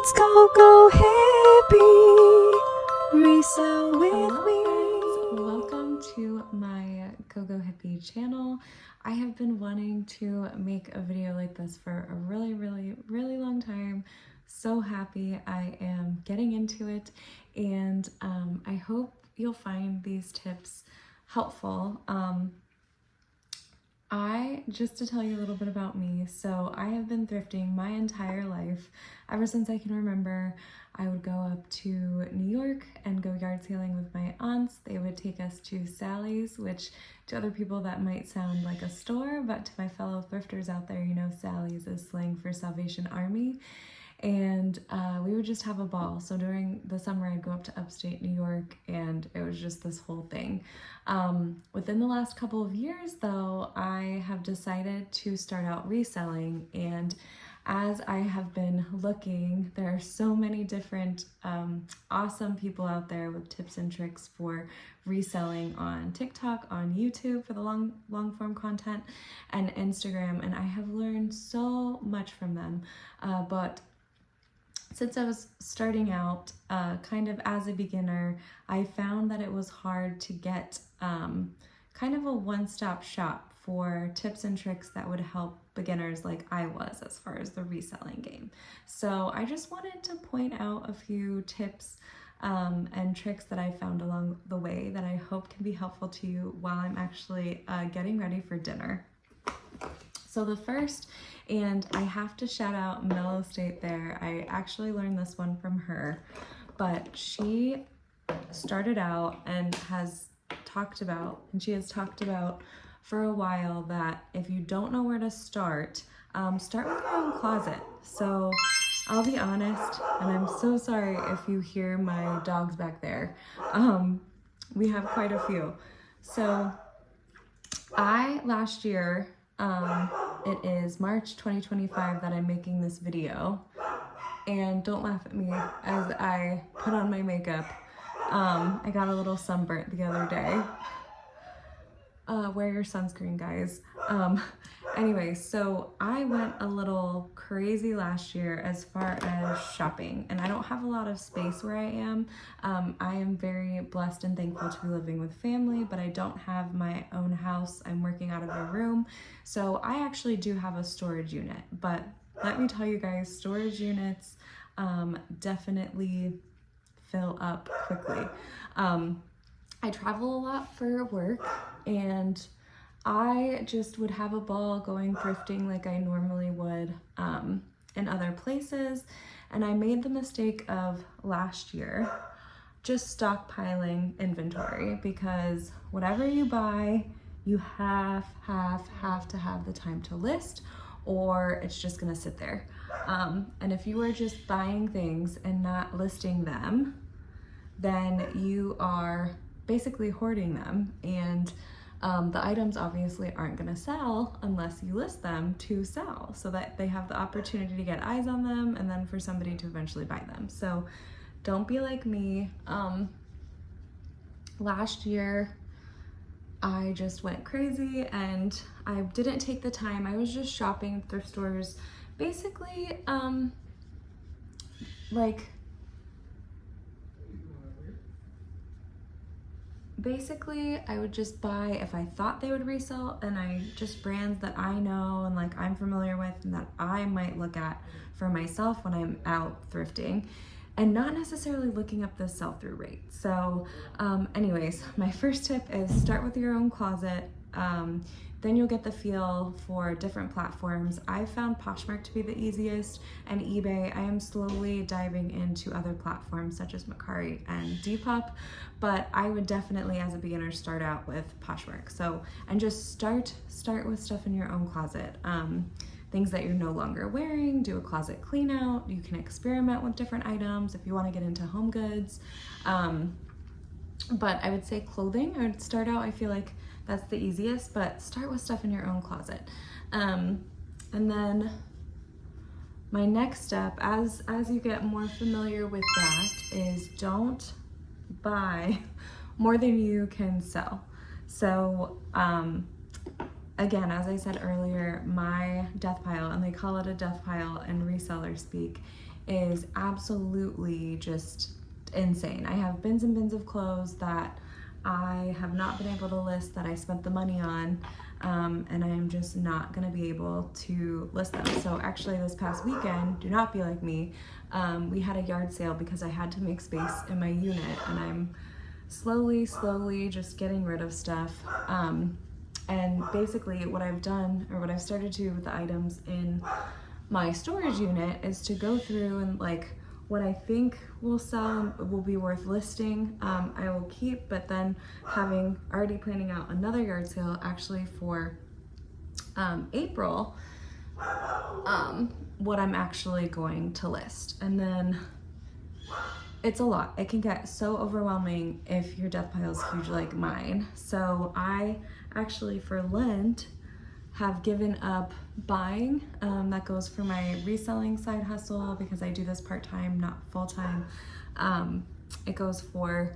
Let's go hippie, resell with me. Welcome to my Go Hippie channel. I have been wanting to make a video like this for a really long time. So happy I am getting into it, and I hope you'll find these tips helpful. Just to tell you a little bit about me, so I have been thrifting my entire life. Ever since I can remember, I would go up to New York and go yard sailing with my aunts. They would take us to Sally's, which to other people that might sound like a store, but to my fellow thrifters out there, you know Sally's is slang for Salvation Army. And we would just have a ball. So during the summer, I'd go up to upstate New York, and it was just this whole thing. Within the last couple of years, though, I have decided to start out reselling. And as I have been looking, there are so many different awesome people out there with tips and tricks for reselling on TikTok, on YouTube for the long form content, and Instagram. And I have learned so much from them. But since I was starting out kind of as a beginner, I found that it was hard to get kind of a one-stop shop for tips and tricks that would help beginners like I was as far as the reselling game. So I just wanted to point out a few tips and tricks that I found along the way that I hope can be helpful to you while I'm actually getting ready for dinner. So the first, and I have to shout out Mellow State there. I actually learned this one from her, but she started out and has talked about for a while that if you don't know where to start with your own closet. So I'll be honest, and I'm so sorry if you hear my dogs back there. We have quite a few. So last year, it is March 2025 that I'm making this video, and don't laugh at me as I put on my makeup. I got a little sunburnt the other day. Wear your sunscreen, guys. Anyway, so I went a little crazy last year as far as shopping, and I don't have a lot of space where I am. I am very blessed and thankful to be living with family, but I don't have my own house. I'm working out of a room, so I actually do have a storage unit, but let me tell you guys, storage units definitely fill up quickly. I travel a lot for work, and I just would have a ball going thrifting like I normally would in other places. And I made the mistake of last year just stockpiling inventory, because whatever you buy, you have to have the time to list, or it's just gonna sit there. And if you are just buying things and not listing them, then you are basically hoarding them, and the items obviously aren't going to sell unless you list them to sell, so that they have the opportunity to get eyes on them and then for somebody to eventually buy them. So don't be like me. Last year I just went crazy and I didn't take the time. I was just shopping thrift stores, basically I would just buy if I thought they would resell, and just brands that I know and like I'm familiar with and that I might look at for myself when I'm out thrifting, and not necessarily looking up the sell-through rate. So anyways, my first tip is start with your own closet. Then you'll get the feel for different platforms. I found Poshmark to be the easiest, and eBay. I am slowly diving into other platforms such as Mercari and Depop, but I would definitely, as a beginner, start out with Poshmark. So, and just start with stuff in your own closet. Things that you're no longer wearing, do a closet clean out. You can experiment with different items if you want to get into home goods. But I would say clothing, I would start out, I feel like that's the easiest, but start with stuff in your own closet. And then my next step, as you get more familiar with that, is don't buy more than you can sell. So again, as I said earlier, my death pile, and they call it a death pile in reseller speak, is absolutely just insane. I have bins and bins of clothes that I have not been able to list, that I spent the money on, and I am just not going to be able to list them. So actually this past weekend, do not be like me, we had a yard sale because I had to make space in my unit, and I'm slowly just getting rid of stuff. And basically what I've done, or what I've started to do with the items in my storage unit, is to go through and like what I think will sell and will be worth listing, I will keep, but then having already planning out another yard sale actually for April, what I'm actually going to list. And then it's a lot. It can get so overwhelming if your death pile is huge like mine. So I actually for Lent have given up buying. That goes for my reselling side hustle because I do this part-time, not full-time. It goes for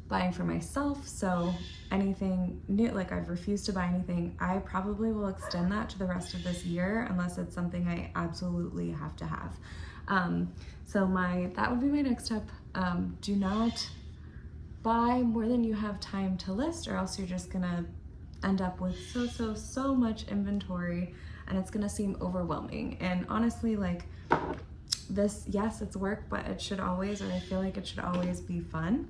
buying for myself. So anything new, like I've refused to buy anything, I probably will extend that to the rest of this year unless it's something I absolutely have to have. So that would be my next step. Do not buy more than you have time to list, or else you're just gonna end up with so much inventory, and it's gonna seem overwhelming. And honestly, like this, yes, it's work, but it should always, or I feel like it should always be fun.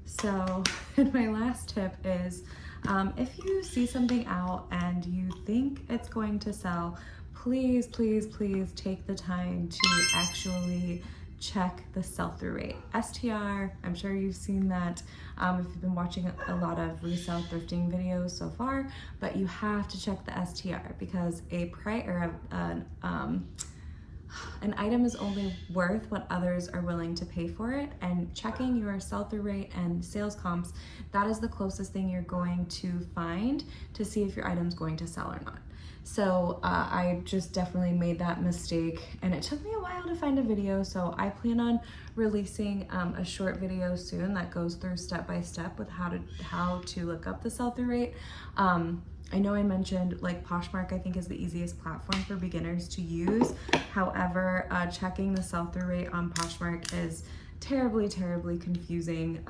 So my last tip is, if you see something out and you think it's going to sell, please take the time to actually check the sell-through rate. STR, I'm sure you've seen that if you've been watching a lot of resale thrifting videos so far, but you have to check the STR because an item is only worth what others are willing to pay for it, and checking your sell-through rate and sales comps, that is the closest thing you're going to find to see if your item's going to sell or not. So I just definitely made that mistake, and it took me a while to find a video, so I plan on releasing a short video soon that goes through step by step with how to look up the sell-through rate. I know I mentioned like Poshmark, I think, is the easiest platform for beginners to use. However, checking the sell-through rate on Poshmark is terribly confusing.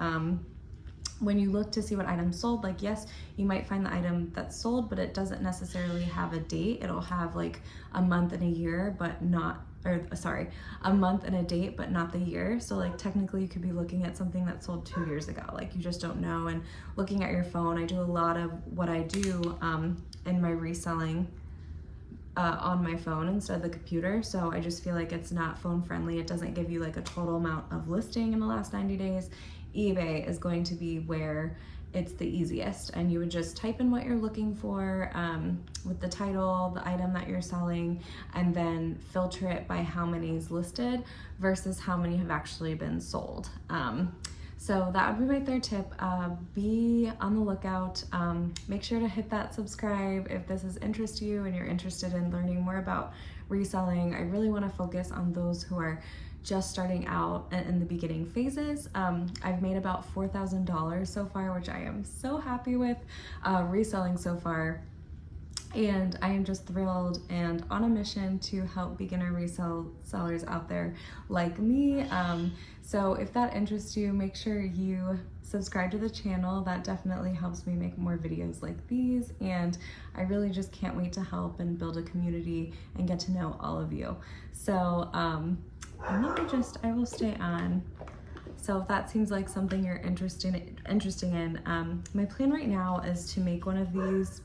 When you look to see what items sold, like yes, you might find the item that's sold, but it doesn't necessarily have a date. It'll have like a month and a year, but not, a month and a date, but not the year. So like technically you could be looking at something that sold 2 years ago, like you just don't know. And looking at your phone, I do a lot of what I do in my reselling on my phone instead of the computer. So I just feel like it's not phone friendly. It doesn't give you like a total amount of listing in the last 90 days. eBay is going to be where it's the easiest, and you would just type in what you're looking for with the title, the item that you're selling, and then filter it by how many is listed versus how many have actually been sold. So that would be my third tip. Be on the lookout. Make sure to hit that subscribe if this is interest to you and you're interested in learning more about reselling. I really want to focus on those who are just starting out in the beginning phases. I've made about $4,000 so far, which I am so happy with reselling so far. And I am just thrilled and on a mission to help beginner resellers out there like me. So if that interests you, make sure you subscribe to the channel. That definitely helps me make more videos like these. And I really just can't wait to help and build a community and get to know all of you. So I will stay on. So if that seems like something you're interested in, my plan right now is to make one of these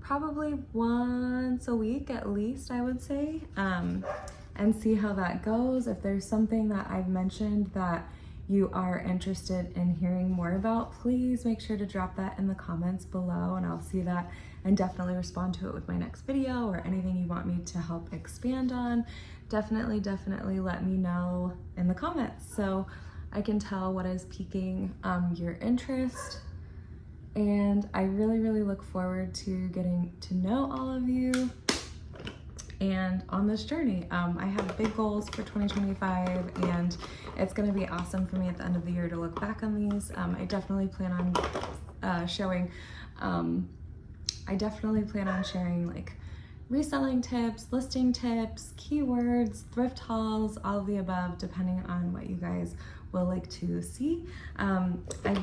probably once a week at least, I would say, and see how that goes. If there's something that I've mentioned that you are interested in hearing more about, please make sure to drop that in the comments below, and I'll see that and definitely respond to it with my next video, or anything you want me to help expand on. Definitely let me know in the comments so I can tell what is piquing your interest. And I really look forward to getting to know all of you. and on this journey. I have big goals for 2025, and it's going to be awesome for me at the end of the year to look back on these. I definitely plan on sharing like reselling tips, listing tips, keywords, thrift hauls, all of the above, depending on what you guys will like to see. I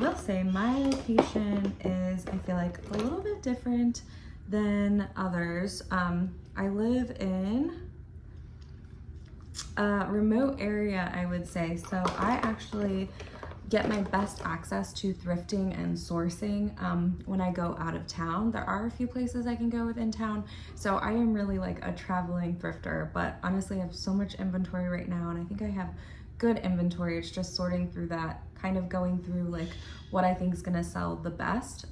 will say my location is, I feel like, a little bit different than others. I live in a remote area, I would say, so I actually get my best access to thrifting and sourcing when I go out of town. There are a few places I can go within town, so I am really like a traveling thrifter, but honestly I have so much inventory right now, and I think I have good inventory. It's just sorting through that, kind of going through like what I think is gonna sell the best.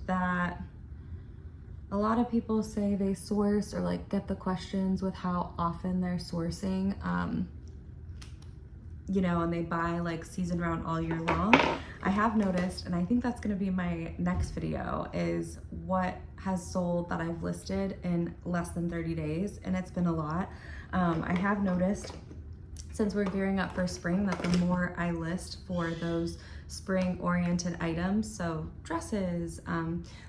That a lot of people say they source or like get the questions with how often they're sourcing, you know, and they buy like season round all year long. I have noticed, and I think that's gonna be my next video, is what has sold that I've listed in less than 30 days, and it's been a lot. I have noticed, since we're gearing up for spring, that the more I list for those spring oriented items, so dresses,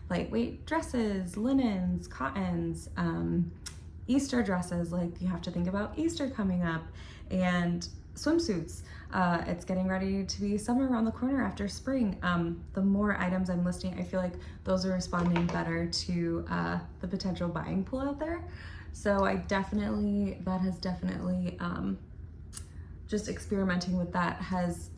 lightweight dresses, linens, cottons, Easter dresses, like you have to think about Easter coming up, and swimsuits. It's getting ready to be summer around the corner after spring. The more items I'm listing, I feel like those are responding better to the potential buying pool out there. So that has definitely, just experimenting with that has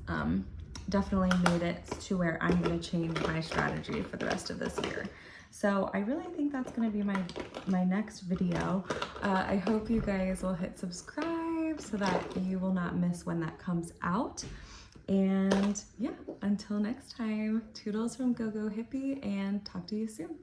definitely made it to where I'm gonna change my strategy for the rest of this year. So I really think that's gonna be my next video. I hope you guys will hit subscribe so that you will not miss when that comes out. And yeah, until next time, toodles from Go Go Hippie, and talk to you soon.